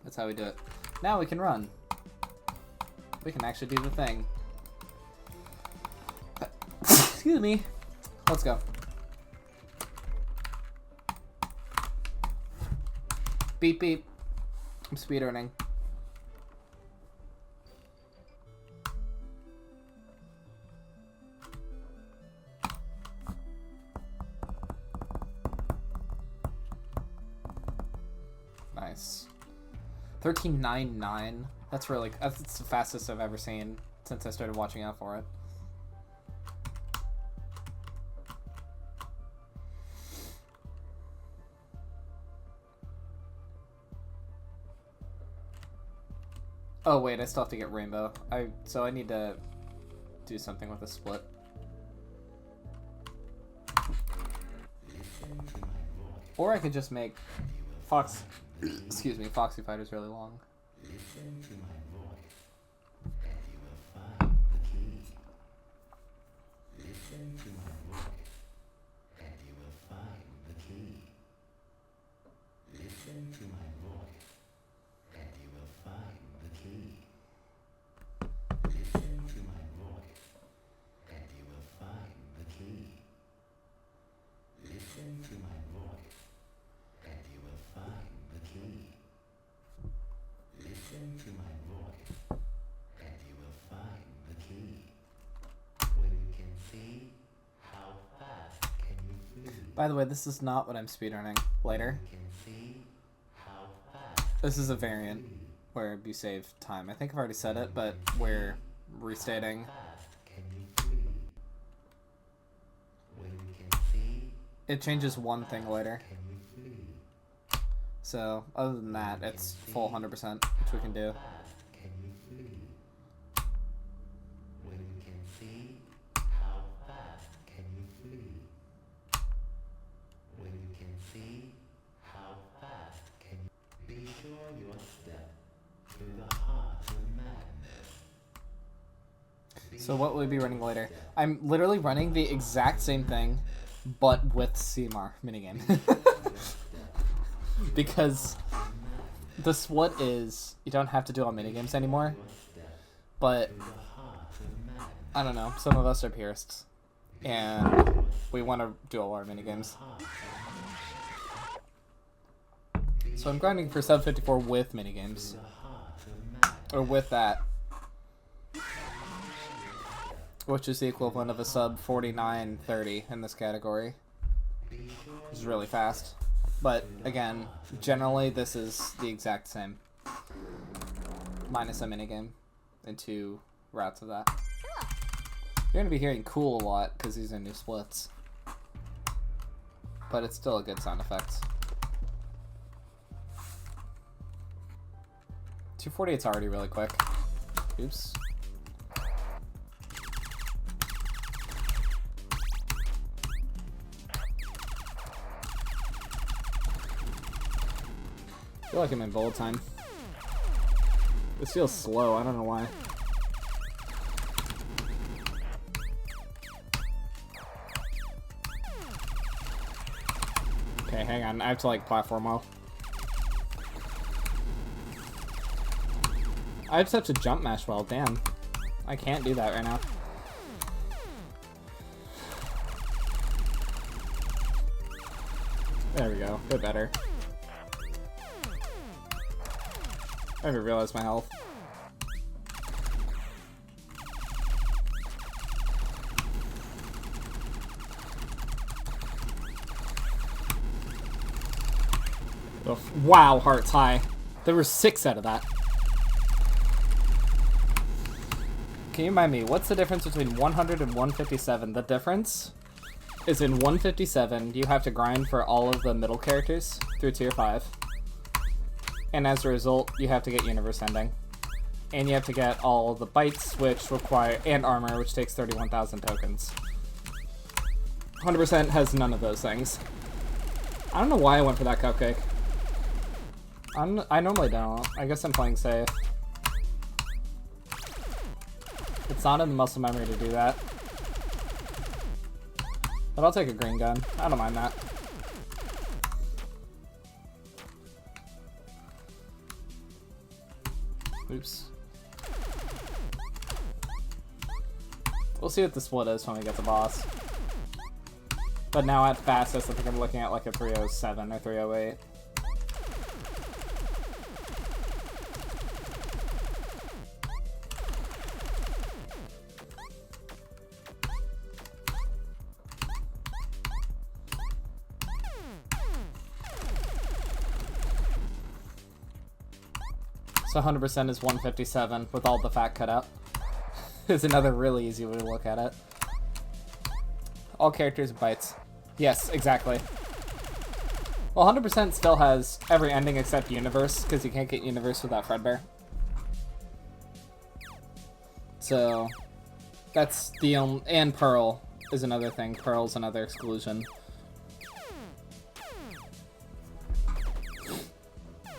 That's how we do it. Now we can run. We can actually do the thing. Excuse me. Let's go. Beep beep. I'm speedrunning. Nice. 13.99. That's really, that's the fastest I've ever seen since I started watching out for it. Oh wait, I still have to get rainbow. So I need to do something with a split. Or I could just make Fox, excuse me, Foxy Fighters really long. Listen to my voice, and you will find the key. Listen to my voice, and you will find the key. Listen to my voice, and you will find the key. Listen to my voice, and you will find the key. Listen to my voice, and you will find the key. Listen to my voice, and you will find the key. When you can see, how fast can you flee? By the way, this is not what I'm speedrunning later. You can see, how fast This is a variant where you save time. I think I've already said it, but we're restating. fast can you flee? When you can see, It changes one thing later. can you flee? So, other than that, it's full 100%, which we can do. Fast can you flee? When you can see, how fast can you flee? When you can see, how fast can you be sure your step through the heart of madness. So what will we be running later? I'm literally running the exact same thing, but with CMAR minigame. Because the split is, you don't have to do all minigames anymore, but I don't know, some of us are purists, and we want to do all our minigames. So I'm grinding for 754 with minigames, or with that, which is the equivalent of a sub 4930 in this category, which is really fast. But again, generally this is the exact same, minus a minigame and 2 routes of that. You're gonna be hearing cool a lot because these are new splits, but it's still a good sound effect. 248's already really quick. Oops. I feel like I'm in bullet time. This feels slow, I don't know why. Okay, hang on, I have to like platform well. I just have to jump mash well, damn. I can't do that right now. There we go, bit better. I haven't realized my health. Ugh. Wow, hearts high. There were 6 out of that. Can you remind me, what's the difference between 100 and 157? The difference is in 157, you have to grind for all of the middle characters through tier 5. And as a result, you have to get Universe Ending. And you have to get all the bites, which require, and armor, which takes 31,000 tokens. 100% has none of those things. I don't know why I went for that cupcake. I normally don't. I guess I'm playing safe. It's not in the muscle memory to do that. But I'll take a green gun. I don't mind that. Oops. We'll see what the split is when we get the boss. But now at fastest, I think I'm looking at like a 307 or 308. So 100% is 157 with all the fat cut out. Is another really easy way to look at it. All characters bytes. Yes, exactly. Well, 100% still has every ending except Universe, because you can't get Universe without Fredbear. So, that's the only... And Pearl is another thing. Pearl's another exclusion.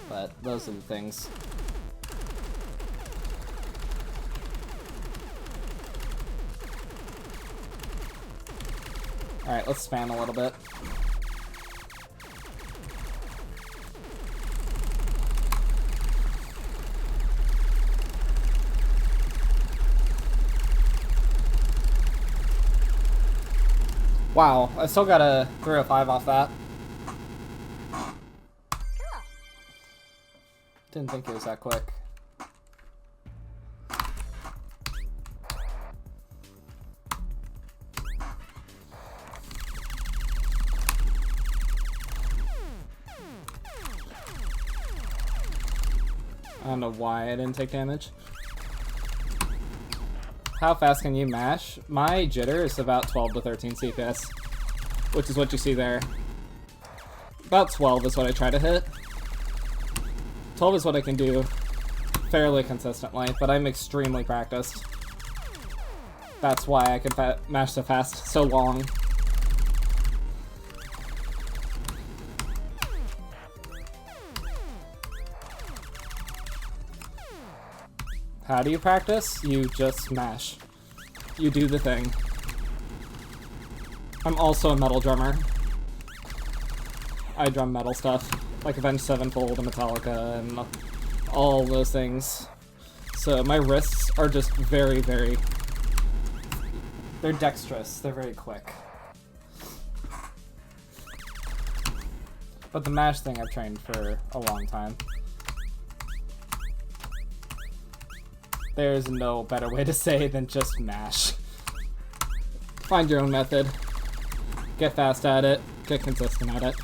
But those are the things. Alright, let's spam a little bit. Wow, I still got a 305 off that. Didn't think it was that quick. I don't know why I didn't take damage. How fast can you mash? My jitter is about 12 to 13 CPS, which is what you see there. About 12 is what I try to hit. 12 is what I can do fairly consistently, but I'm extremely practiced. That's why I can mash so fast, so long. How do you practice? You just smash. You do the thing. I'm also a metal drummer. I drum metal stuff, like Avenged Sevenfold and Metallica and all those things. So my wrists are just very, very... They're dexterous. They're very quick. But the mash thing I've trained for a long time. There's no better way to say than just mash. Find your own method. Get fast at it. Get consistent at it.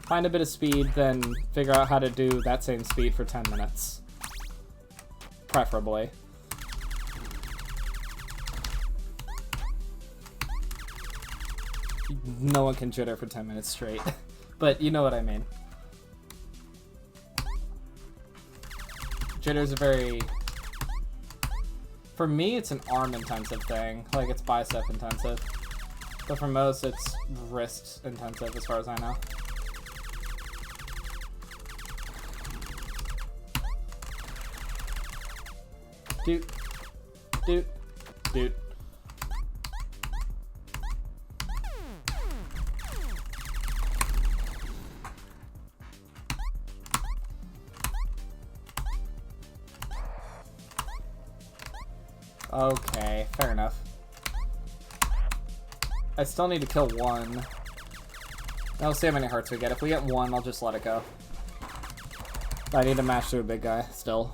Find a bit of speed, then figure out how to do that same speed for 10 minutes. Preferably. No one can jitter for 10 minutes straight. But you know what I mean. Jitter's a very... For me, it's an arm-intensive thing. Like, it's bicep-intensive. But for most, it's wrist-intensive, as far as I know. Doot. Doot. Doot. Okay, fair enough. I still need to kill one. I'll see how many hearts we get. If we get one, I'll just let it go. But I need to mash through a big guy, still.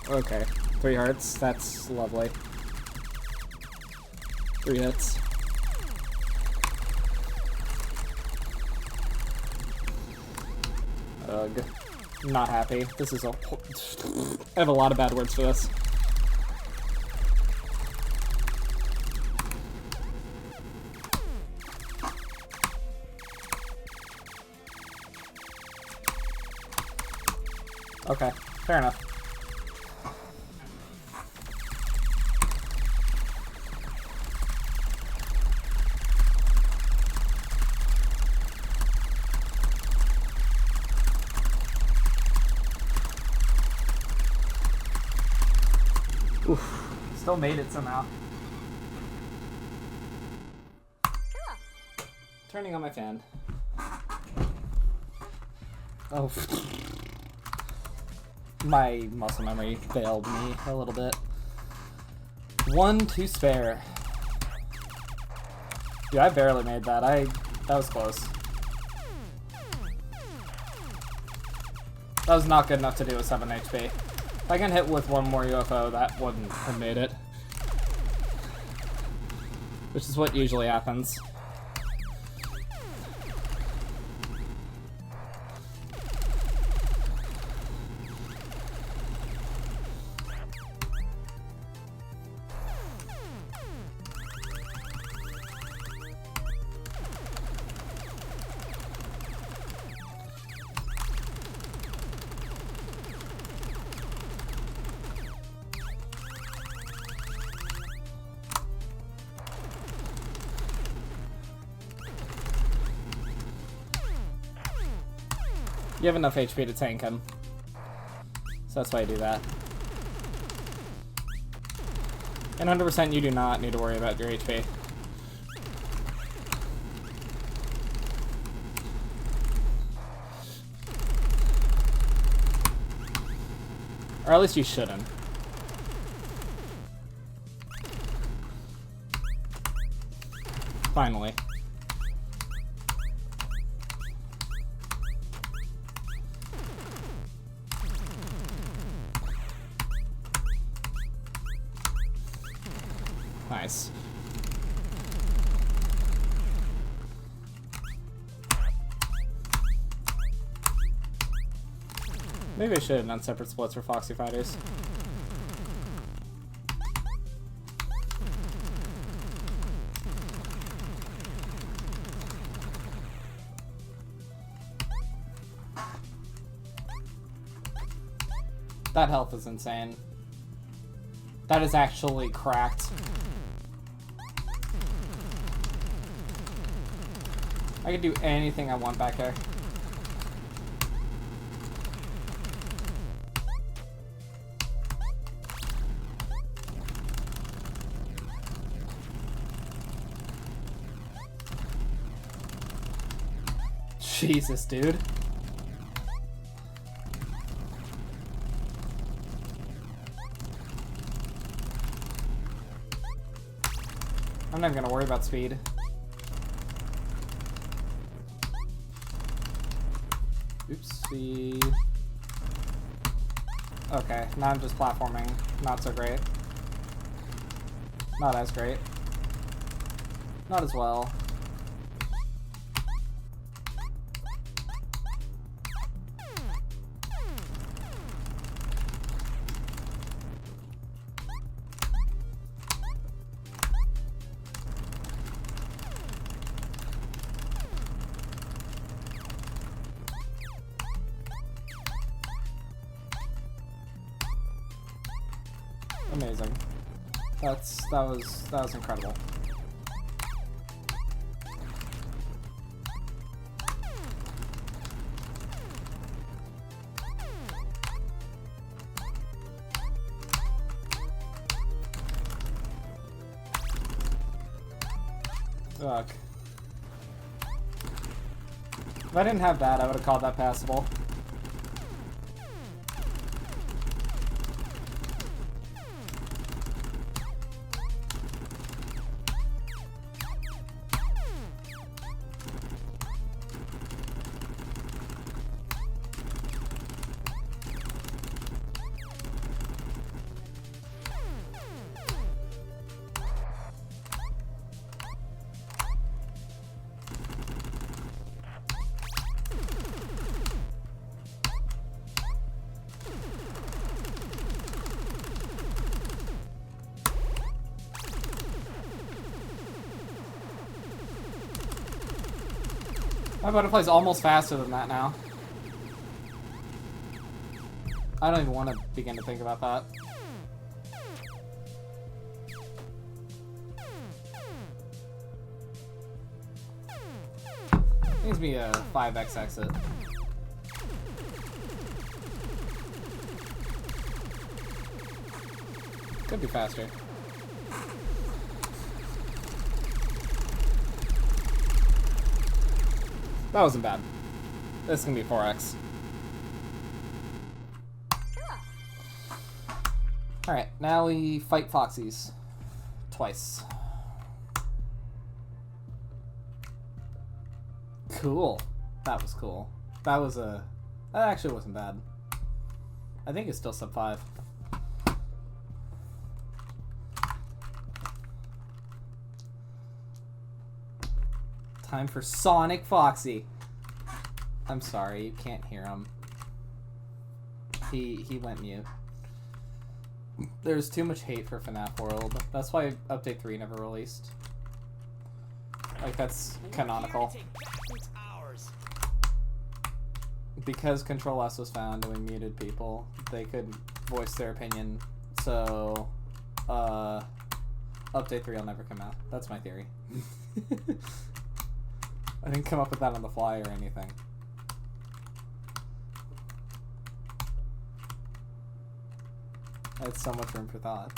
Okay, 3 hearts. That's lovely. 3 hits. Ugh. Not happy. This is a... I have a lot of bad words for this. Okay, fair enough. Oof. Still made it somehow. Turning on my fan. Oh. My muscle memory failed me a little bit. 1 to spare. Dude, I barely made that. That was close. That was not good enough to do with 7 HP. If I can hit with one more UFO, that wouldn't have made it. Which is what usually happens. You have enough HP to tank him. So that's why I do that. And 100% you do not need to worry about your HP. Or at least you shouldn't. Finally. Nice. Maybe I should have done separate splits for Foxy Fighters. That health is insane. That is actually cracked. I can do anything I want back there. Jesus, dude. I'm not gonna worry about speed. Oopsie. Okay, now I'm just platforming. Not so great. Not as great. Not as well. Amazing. That was incredible. Fuck. If I didn't have that, I would have called that passable. My butterfly's almost faster than that now. I don't even want to begin to think about that. Needs me a 5x exit. Could be faster. That wasn't bad. This can be 4x. Alright, now we fight Foxies. Twice. Cool. That was cool. That was a... That actually wasn't bad. I think it's still sub 5. Time for Sonic Foxy. I'm sorry, you can't hear him. He went mute. There's too much hate for FNaF World. That's why Update 3 never released. Like, that's canonical. Because Control S was found and we muted people, they could voice their opinion. So, Update 3 will never come out. That's my theory. I didn't come up with that on the fly or anything. I had so much room for thought.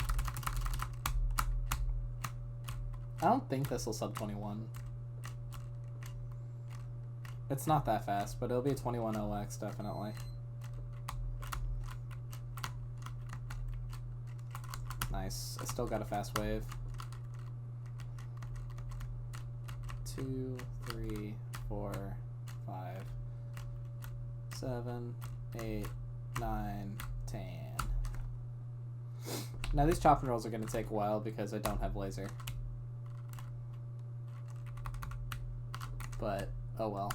I don't think this will sub 21. It's not that fast, but it'll be a 21 OX definitely. Nice. I still got a fast wave. 2, 3, 4, 5, 7, 8, 9, 10. Now these chop and rolls are going to take a while because I don't have laser. But, oh well.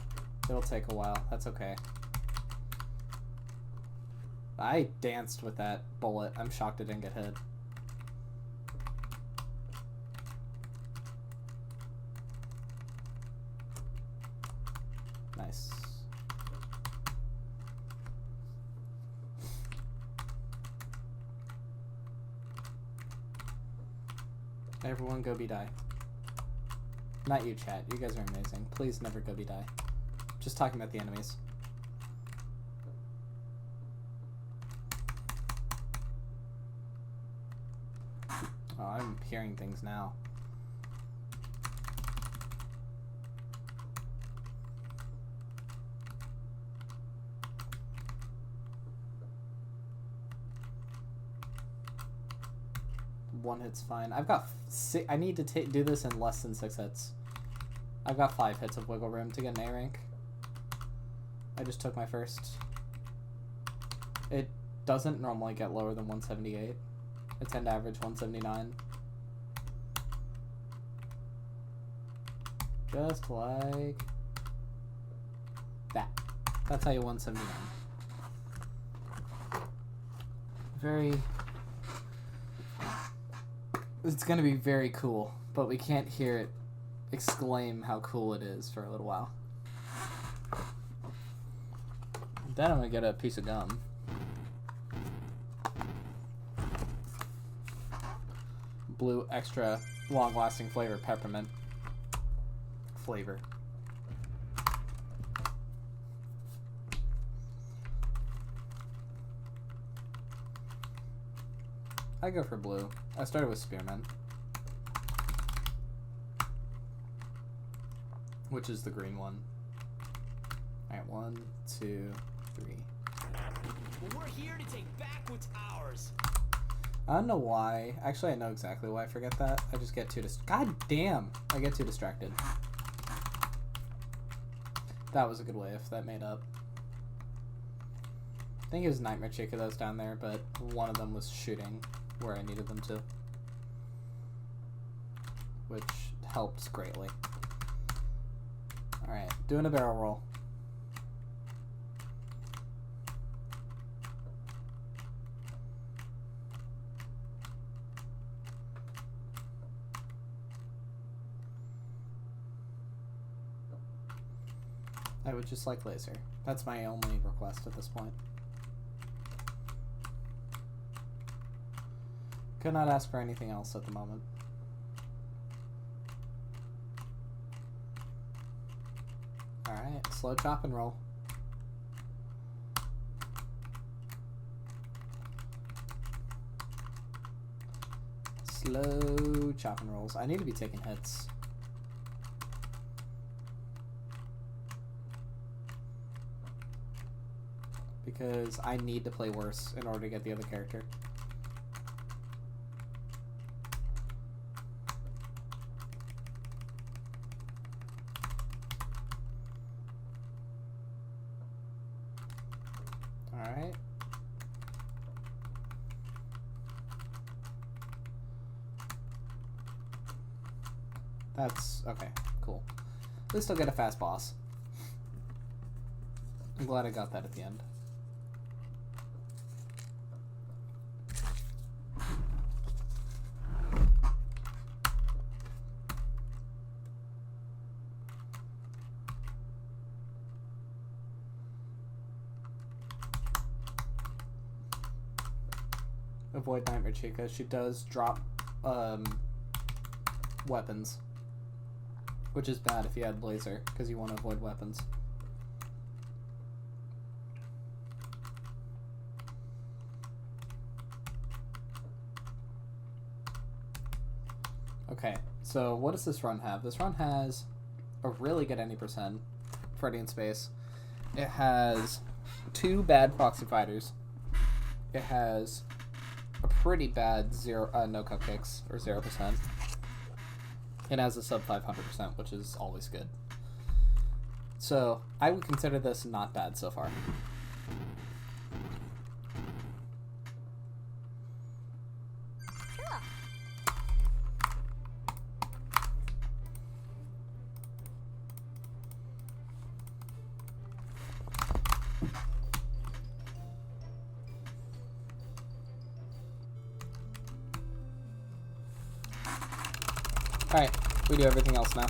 It'll take a while. That's okay. I danced with that bullet. I'm shocked it didn't get hit. Nice. Everyone go be die. Not you, chat. You guys are amazing. Please never go be die. Just talking about the enemies. Oh, I'm hearing things now. One hit's fine. I've got I need to do this in less than 6 hits. I've got 5 hits of wiggle room to get an A rank. I just took my first. It doesn't normally get lower than 178. I tend to average 179. Just like that. That's how you 179. Very... It's gonna be very cool, but we can't hear it exclaim how cool it is for a little while. Then I'm gonna get a piece of gum. Blue extra long-lasting flavor, peppermint flavor. I go for blue. I started with spearmint, which is the green one. Alright, 1, 2, 3. We're here to take back what's ours. I don't know why. Actually, I know exactly why I forget that. I just get too God damn! I get too distracted. That was a good wave. That made up. I think it was Nightmare Chica that was down there, but one of them was shooting where I needed them to, which helped greatly. Alright, doing a barrel roll. I would just like laser. That's my only request at this point. Could not ask for anything else at the moment. Alright, slow chop and roll. Slow chop and rolls. I need to be taking hits. because I need to play worse in order to get the other character. Alright. That's okay, cool. At least I'll get a fast boss. I'm glad I got that at the end. Avoid Nightmare Chica. She does drop weapons, which is bad if you had Blazer, because you want to avoid weapons. Okay, so what does this run have? This run has a really good any % Freddy in Space. It has 2 bad proxy fighters. It has a pretty bad no cupcakes, or 0%. It has a sub 500%, which is always good. So I would consider this not bad so far. Alright, we do everything else now.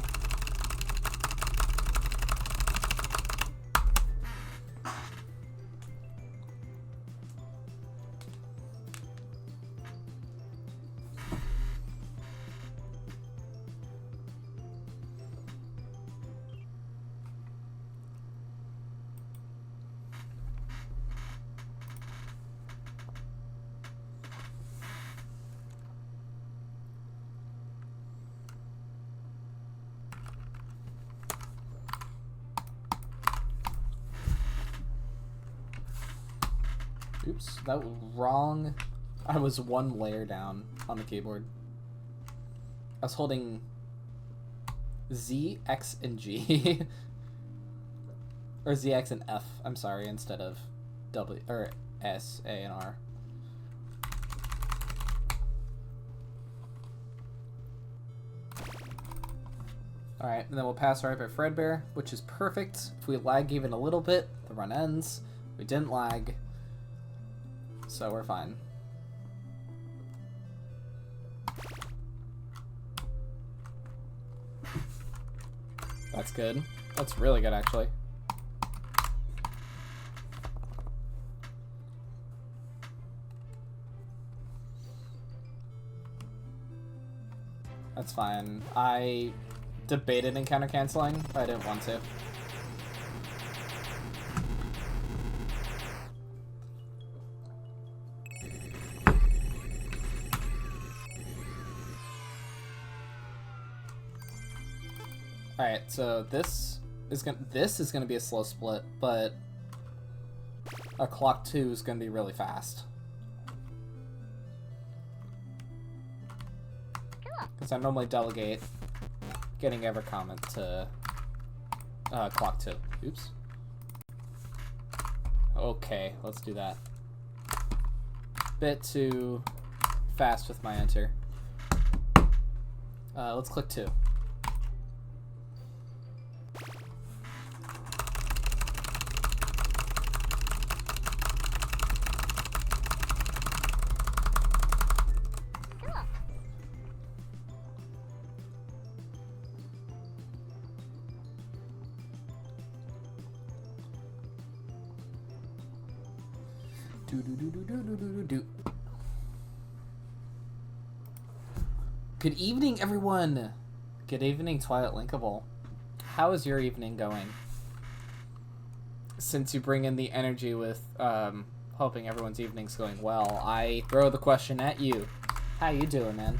Oops, that was wrong. I was 1 layer down on the keyboard. I was holding Z, X, and G. Or Z, X, and F, I'm sorry, instead of W, or S, A, and R. Alright, and then we'll pass right by Fredbear, which is perfect. If we lag even a little bit, the run ends. We didn't lag, so we're fine. That's good. That's really good, actually. That's fine. I debated encounter canceling, but I didn't want to. Alright, so this is gonna be a slow split, but a clock 2 is gonna be really fast. Because I normally delegate getting every comment to clock 2. Oops. Okay, let's do that. Bit too fast with my enter. Let's click 2. Good evening, everyone! Good evening, Twilight Linkable. How is your evening going? Since you bring in the energy with hoping everyone's evening's going well, I throw the question at you. How you doing, man?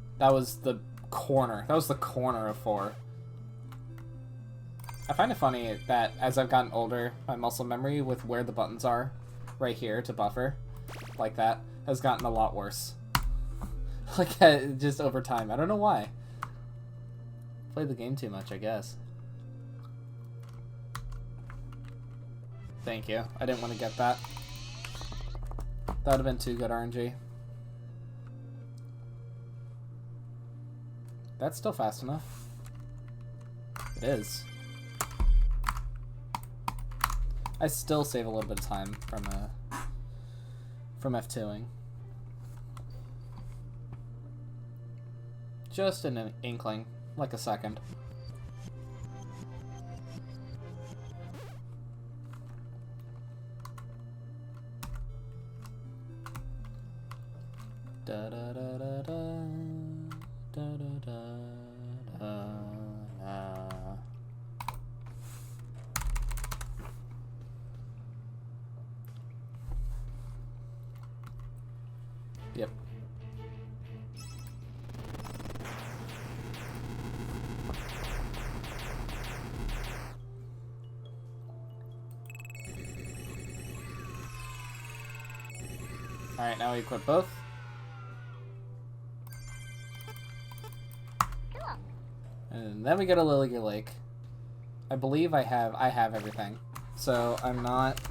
That was the corner. That was the corner of 4. I find it funny that as I've gotten older, my muscle memory with where the buttons are, right here to buffer, like that, has gotten a lot worse. Like, just over time. I don't know why. Played the game too much, I guess. Thank you. I didn't want to get that. That would have been too good RNG. That's still fast enough. It is. I still save a little bit of time from F2ing. Just an inkling, like a second. Da da da da da da da da da. Yep. Alright, now we equip both. And then we go to Lily Lake. I believe I have everything. So I'm not...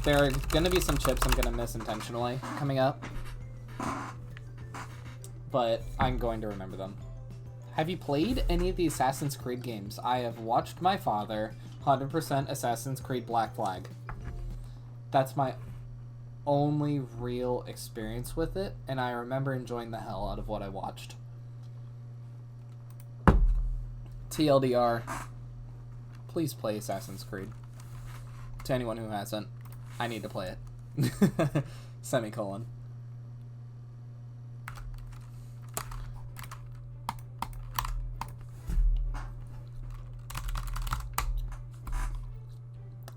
There are gonna be some chips I'm gonna miss intentionally coming up. But I'm going to remember them. Have you played any of the Assassin's Creed games? I have watched my father 100% Assassin's Creed Black Flag. That's my only real experience with it, and I remember enjoying the hell out of what I watched. TLDR, please play Assassin's Creed. To anyone who hasn't, I need to play it. Semicolon.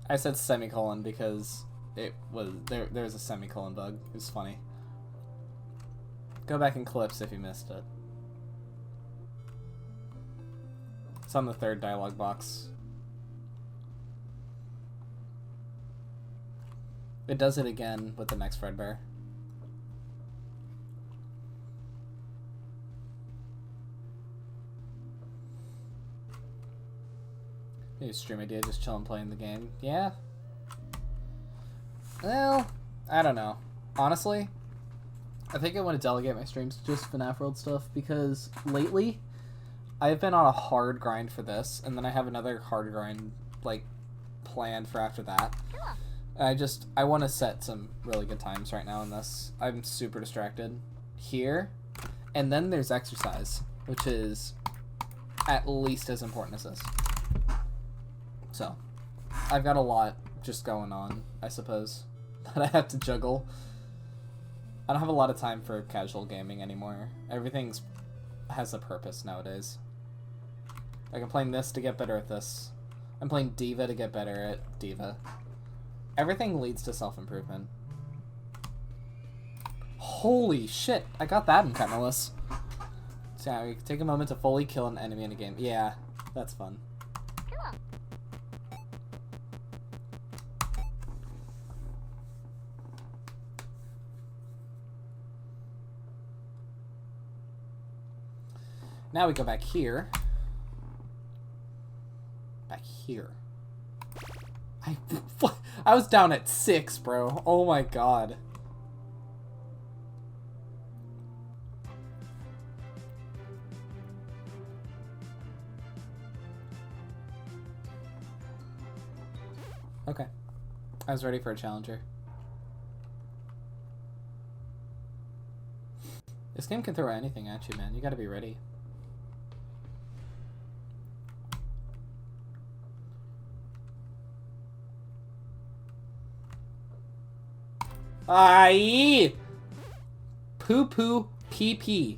I said semicolon because it was there's a semicolon bug. It was funny. Go back in clips if you missed it. It's on the 3rd dialogue box. It does it again with the next Fredbear. New stream idea, just chilling playing the game. Yeah? Well, I don't know. Honestly, I think I want to delegate my streams to just FNaF World stuff because lately I've been on a hard grind for this, and then I have another hard grind, like, planned for after that. I want to set some really good times right now in this. I'm super distracted here. And then there's exercise, which is at least as important as this. So, I've got a lot just going on, I suppose, that I have to juggle. I don't have a lot of time for casual gaming anymore. Everything has a purpose nowadays. Like, I'm playing this to get better at this. I'm playing Diva to get better at Diva. Everything leads to self-improvement. Holy shit, I got that in Penniless. So yeah, we can take a moment to fully kill an enemy in a game. Yeah, that's fun. Now we go back here. Back here. I was down at 6, bro. Oh my god. Okay. I was ready for a challenger. This game can throw anything at you, man. You gotta be ready. Aye! Poo poo pee pee.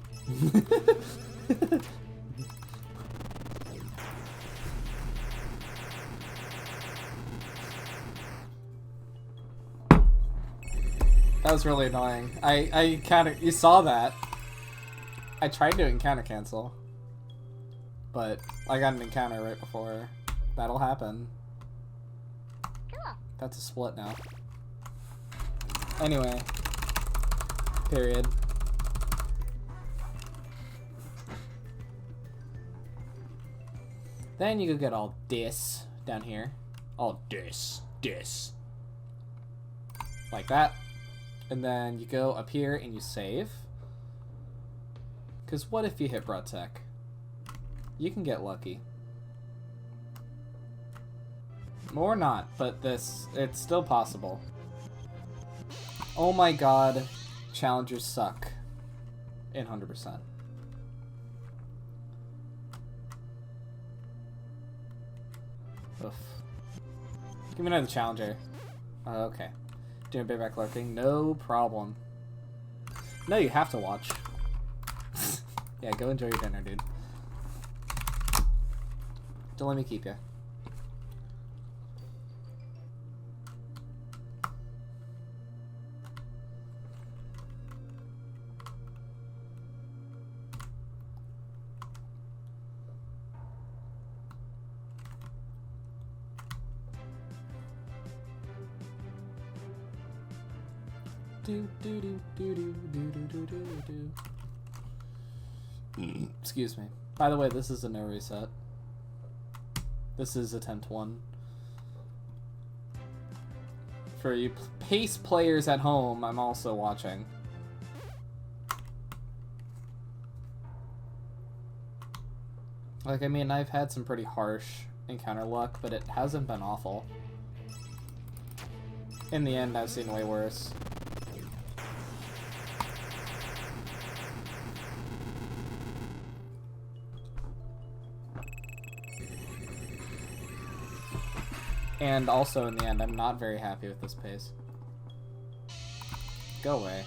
That was really annoying. I kind of, you saw that. I tried to encounter cancel, but I got an encounter right before. That'll happen. Cool. That's a split now. Anyway. Period. Then you could get all this down here. All this. Like that. And then you go up here and you save. Because what if you hit Bruttech? You can get lucky. Or not, but it's still possible. Oh my god, challengers suck. In 100%. Oof. Give me another challenger. Okay. Doing payback lurking, no problem. No, you have to watch. Yeah, go enjoy your dinner, dude. Don't let me keep you. Excuse me. By the way, this is a no reset. This is attempt 1. For you pace players at home, I'm also watching. Like, I mean, I've had some pretty harsh encounter luck, but it hasn't been awful. In the end, I've seen way worse. And also, in the end, I'm not very happy with this pace. Go away.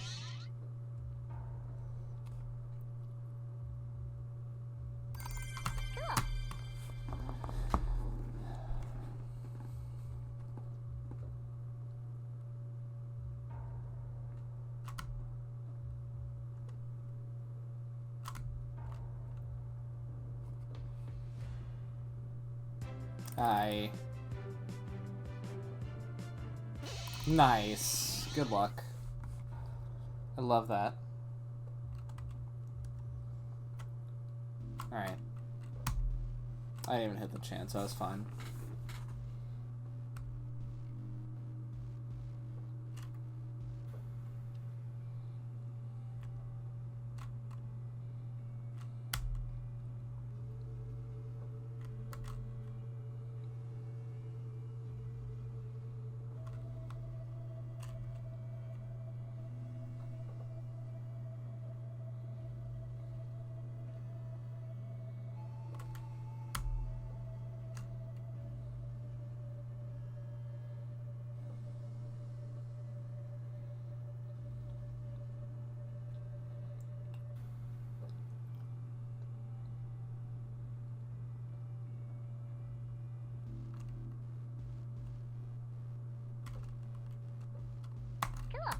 Cool. Hi. Nice. Good luck. I love that. Alright. I didn't even hit the chance, so I was fine. Cool.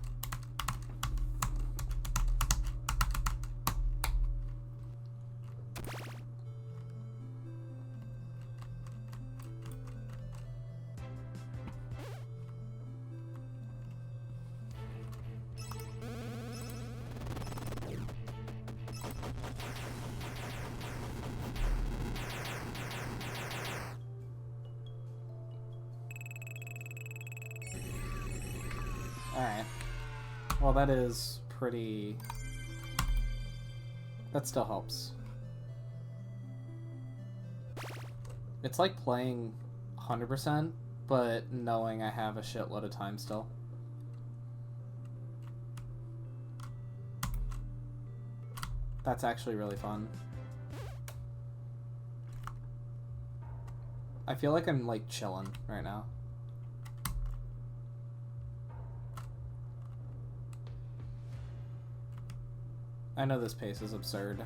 Alright. Well, that is pretty... That still helps. It's like playing 100%, but knowing I have a shitload of time still. That's actually really fun. I feel like I'm, like, chilling right now. I know this pace is absurd.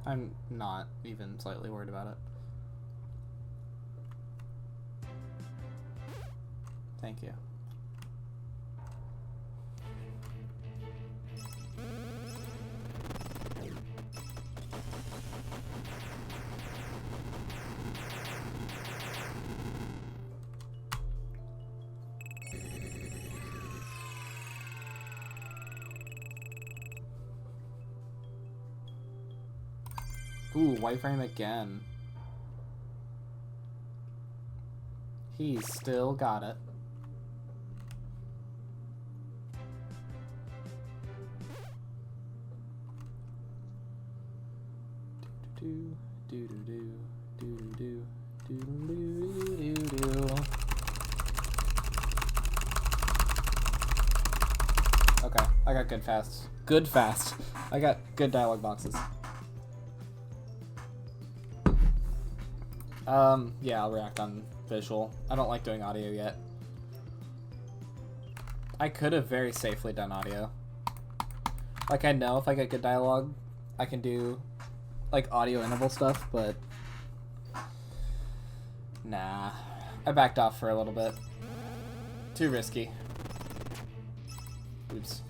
I'm not even slightly worried about it. Thank you. Ooh, white frame again. He's still got it. Do do do do do do do do do do. Okay, I got good fast. Good fast. I got good dialogue boxes. Yeah, I'll react on visual. I don't like doing audio yet. I could have very safely done audio. Like, I know if I get good dialogue, I can do, like, audio interval stuff, but... Nah. I backed off for a little bit. Too risky. Oops.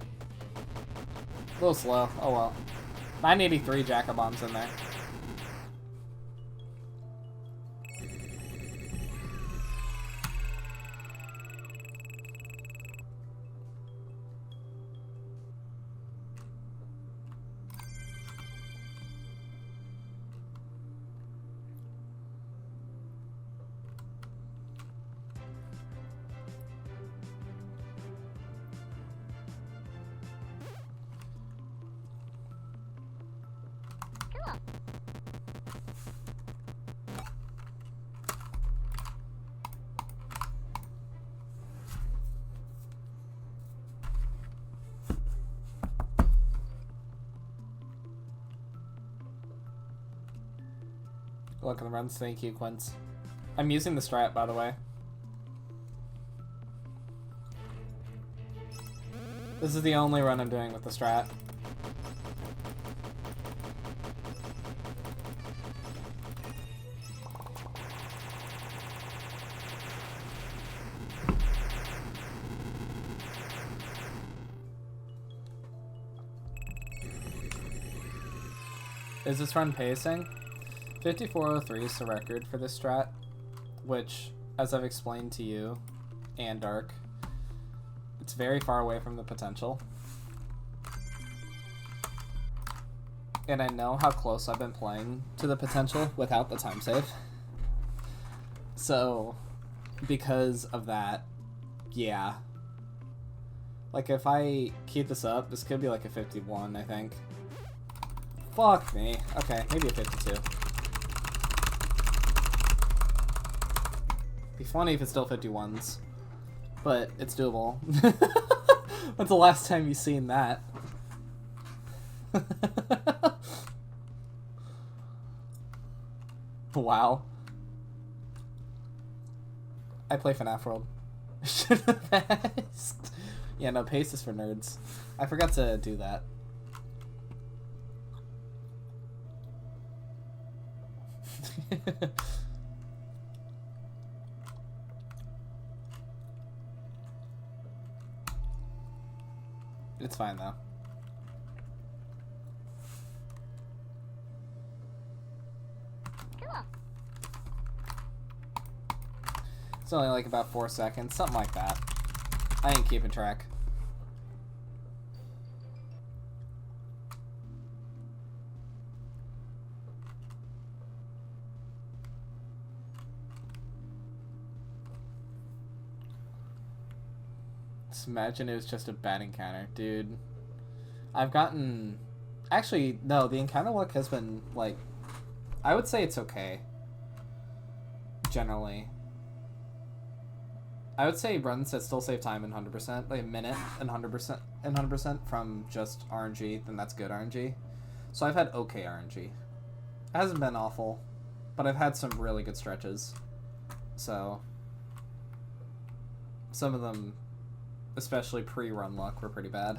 A little slow. Oh well. 983 Jacker bombs in there. Look at the runs. Thank you, Quince. I'm using the strat, by the way. This is the only run I'm doing with the strat. Is this run pacing? 5403 is the record for this strat, which, as I've explained to you and Dark, it's very far away from the potential. And I know how close I've been playing to the potential without the time save. So, because of that, yeah. Like, if I keep this up, this could be like a 51, I think. Fuck me. Okay, maybe a 52. Be funny if it's still 51s, but it's doable. When's the last time you've seen that? Wow. I play FNaF World. Should have asked. Yeah, no, pace is for nerds. I forgot to do that. It's fine though. Cool. It's only like about 4 seconds, something like that. I ain't keeping track. Just imagine it was just a bad encounter, dude. I've gotten... Actually, no, the encounter luck has been, like... I would say it's okay. Generally. I would say runs that still save time in 100%, like a minute and 100% and 100% from just RNG, then that's good RNG. So I've had okay RNG. It hasn't been awful, but I've had some really good stretches. So some of them, especially pre-run luck, were pretty bad.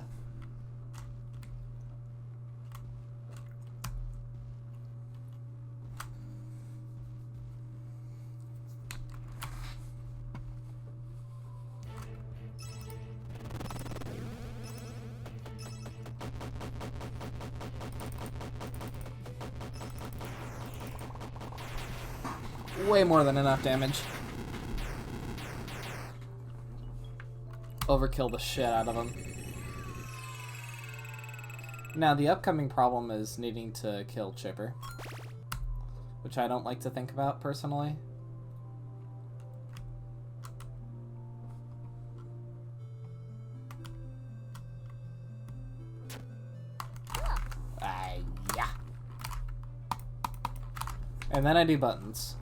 way more than enough damage. Overkill the shit out of him. Now, the upcoming problem is needing to kill Chipper, which I don't like to think about, personally. Yeah. And then I do buttons.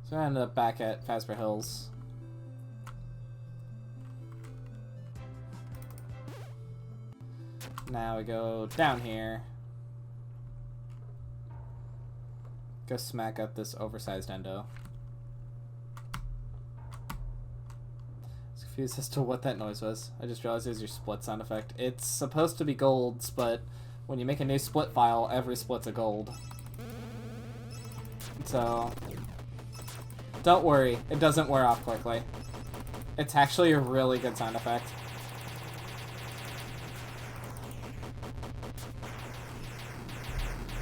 So I end up back at Fazbear Hills. Now we go down here. Go smack up this oversized endo. I was confused as to what that noise was. I just realized it was your split sound effect. It's supposed to be golds, but when you make a new split file, every split's a gold. So don't worry, it doesn't wear off quickly. It's actually a really good sound effect.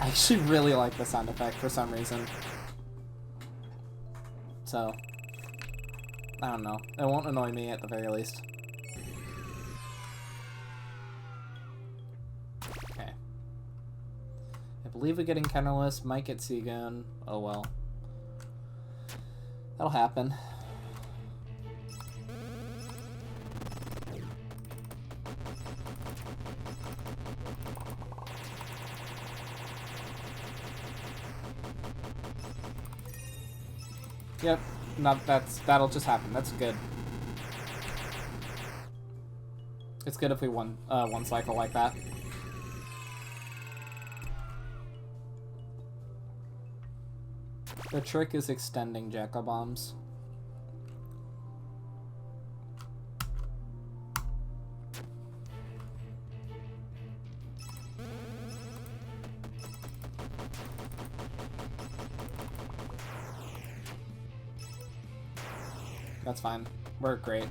I actually really like the sound effect for some reason. So, I don't know. It won't annoy me at the very least. Okay. I believe we get Encounterless, might get Seagoon. Oh well. That'll happen. Yep, no, that'll just happen. That's good. It's good if we won one cycle like that. The trick is extending Jackal Bombs. That's fine. We're great.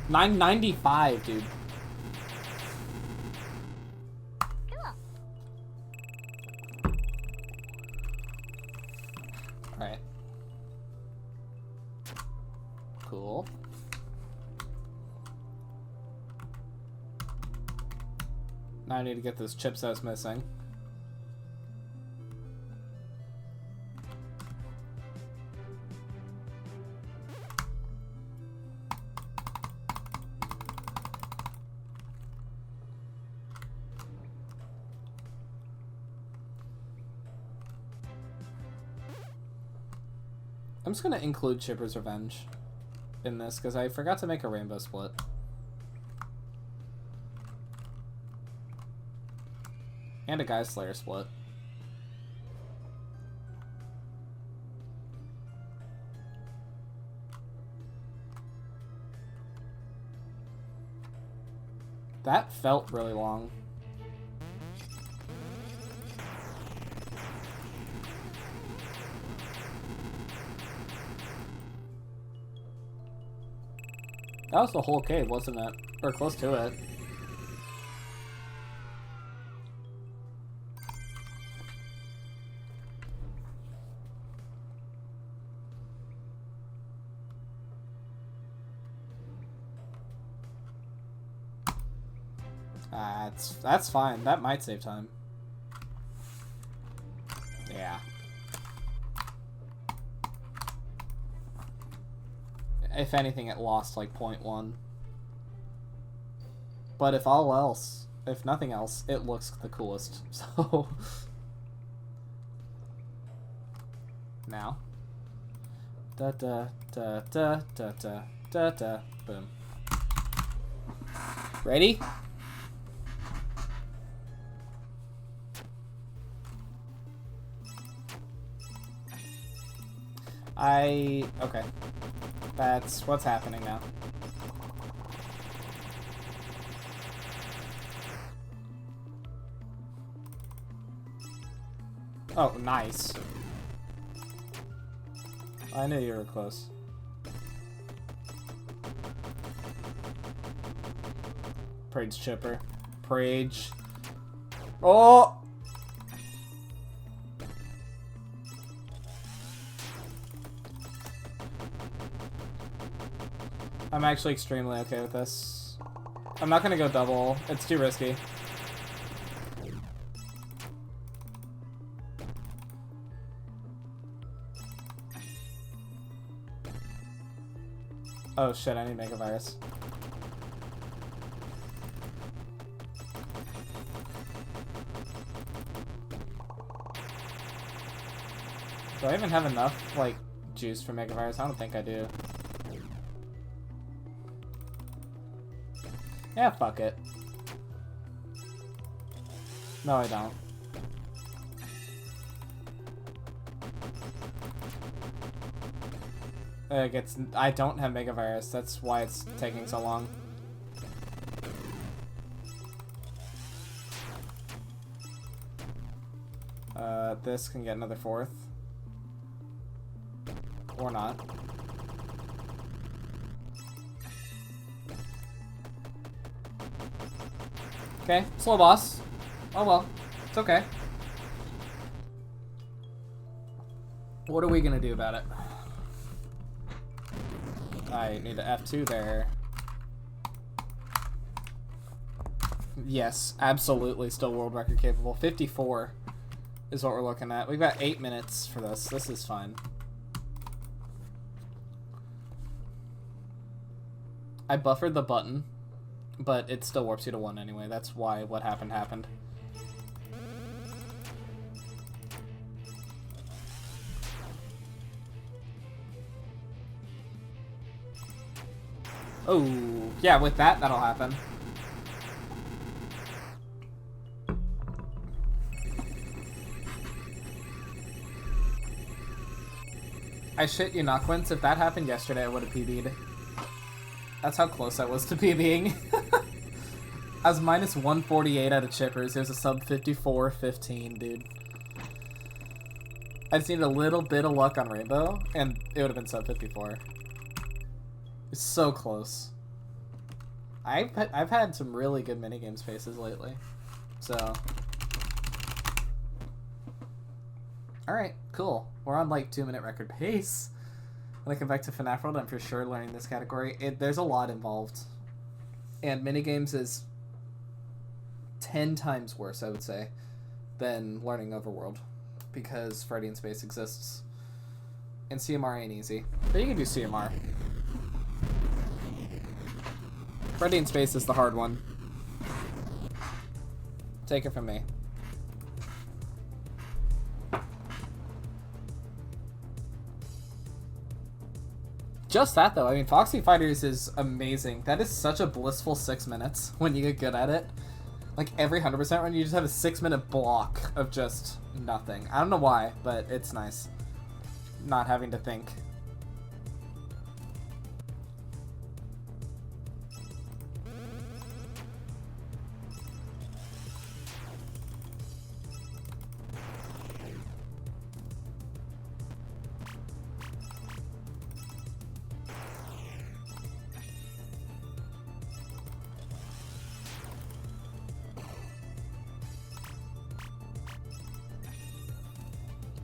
995, dude. Alright. Cool. Now I need to get those chips I was missing. I'm just gonna include Chipper's Revenge in this because I forgot to make a rainbow split. And a Guy Slayer split. That felt really long. That was the whole cave, wasn't it? Or close to it. That's fine. That might save time. Yeah. If anything, it lost like 0.1. But if nothing else, it looks the coolest. So now, da da da da da da da da, boom. Ready? Okay. That's what's happening now. Oh, nice. I knew you were close. Prage's Chipper. Prage. Oh! I'm actually extremely okay with this. I'm not gonna go double. It's too risky. Oh shit, I need Mega Virus. Do I even have enough, like, juice for Mega Virus? I don't think I do. Yeah, fuck it. No, I don't. I don't have Mega Virus. That's why it's taking so long. This can get another 4th. Or not. Okay, slow boss. Oh well, it's okay. What are we gonna do about it? I need an F2 there. Yes, absolutely still world record capable. 54 is what we're looking at. We've got 8 minutes for this. This is fine. I buffered the button, but it still warps you to 1 anyway. That's why what happened happened. Oh, yeah, with that, that'll happen. I shit you not, Quince. If that happened yesterday, I would have PB'd. That's how close I was to PBing. I was minus 148 out of chippers. It was a sub 54-15, dude. I just needed a little bit of luck on Rainbow, and it would have been sub 54. It's so close. I've had some really good minigame spaces lately, so. Alright, cool. We're on like 2-minute record pace. When I come back to FNaF World, I'm for sure learning this category. There's a lot involved. And minigames is 10 times worse, I would say, than learning Overworld. Because Freddy in Space exists. And CMR ain't easy. But you can do CMR. Freddy in Space is the hard one. Take it from me. Just that, though. I mean, Foxy Fighters is amazing. That is such a blissful 6 minutes when you get good at it. Like, every 100% run, you just have a 6-minute block of just nothing. I don't know why, but it's nice. Not having to think.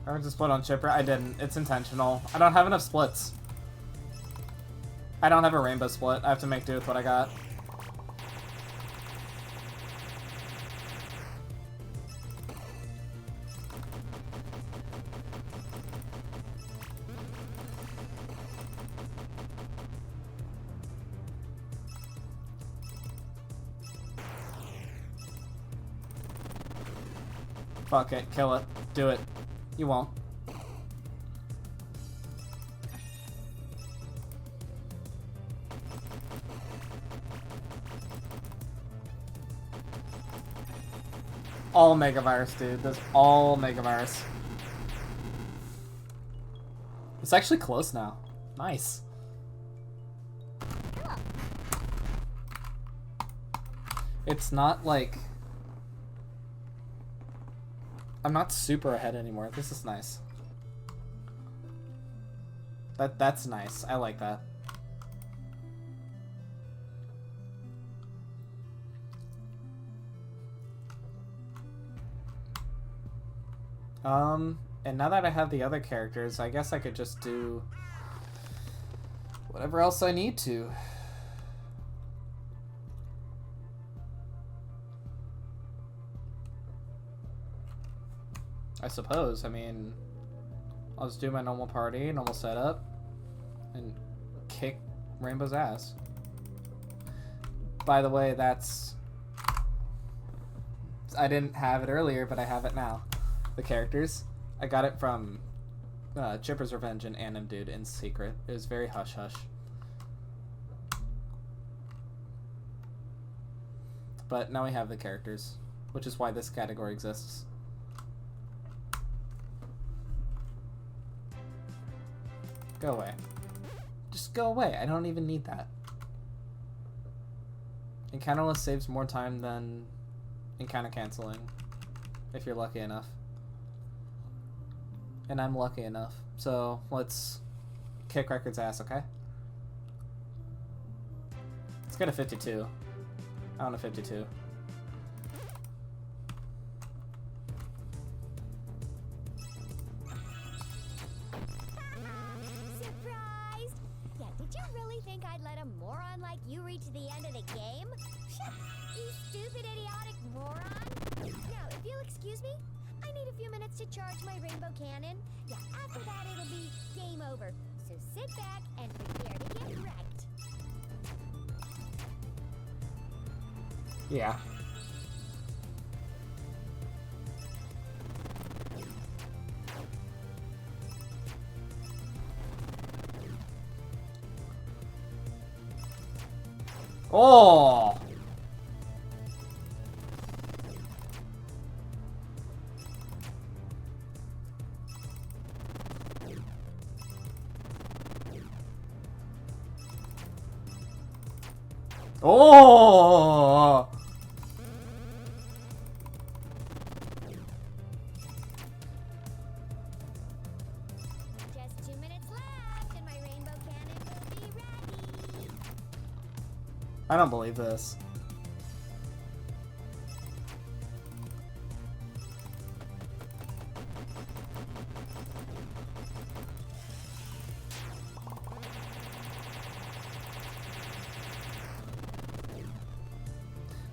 I would just split on Chipper. I didn't. It's intentional. I don't have enough splits. I don't have a rainbow split. I have to make do with what I got. Fuck it. Kill it. Do it. You won't. All Mega Virus, dude. That's all Mega Virus. It's actually close now. Nice. It's not like... I'm not super ahead anymore. This is nice. That's nice. I like that. And now that I have the other characters, I guess I could just do whatever else I need to. I suppose. I mean, I'll just do my normal party, normal setup, and kick Rainbow's ass. By the way, that's... I didn't have it earlier, but I have it now. The characters. I got it from Chipper's Revenge and Anim Dude in secret. It was very hush-hush. But now we have the characters, which is why this category exists. Go away. Just go away. I don't even need that. Encounterless saves more time than encounter canceling, if you're lucky enough. And I'm lucky enough. So let's kick Record's ass, okay? Let's get a 52. I want a 52. Surprised? Yeah, did you really think I'd let a moron like you reach the end of the game? You stupid, idiotic moron. Now, if you'll excuse me, I need a few minutes to charge my rainbow cannon. Yeah, after that it'll be game over. So sit back and prepare to get wrecked. Yeah. Oh! Oh! Just 2 minutes left and my rainbow cannon will be ready. I don't believe this.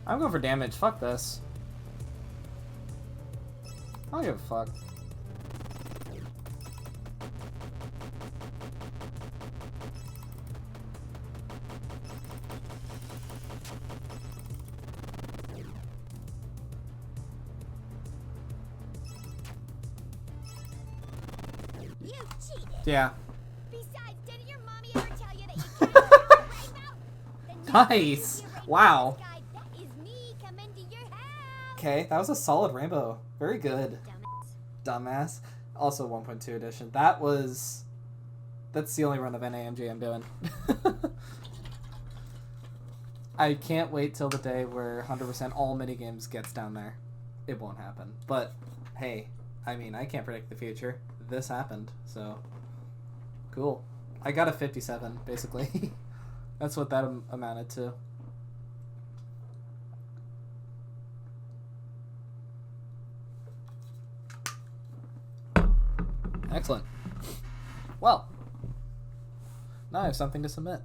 I'm going for damage. Fuck this. I don't give a fuck. You cheated. Yeah. Besides, didn't your mommy ever tell you that you can't have a rainbow? Then you Nice. can't be a rainbow Wow. sky. That is me coming to your house. Okay, that was a solid rainbow. Very good. Dumbass. Dumbass. Also 1.2 edition. That's the only run of NAMG I'm doing. I can't wait till the day where 100% all minigames gets down there. It won't happen. But, hey, I mean, I can't predict the future. This happened, so... Cool. I got a 57, basically. That's what that amounted to. Excellent. Well, now I have something to submit.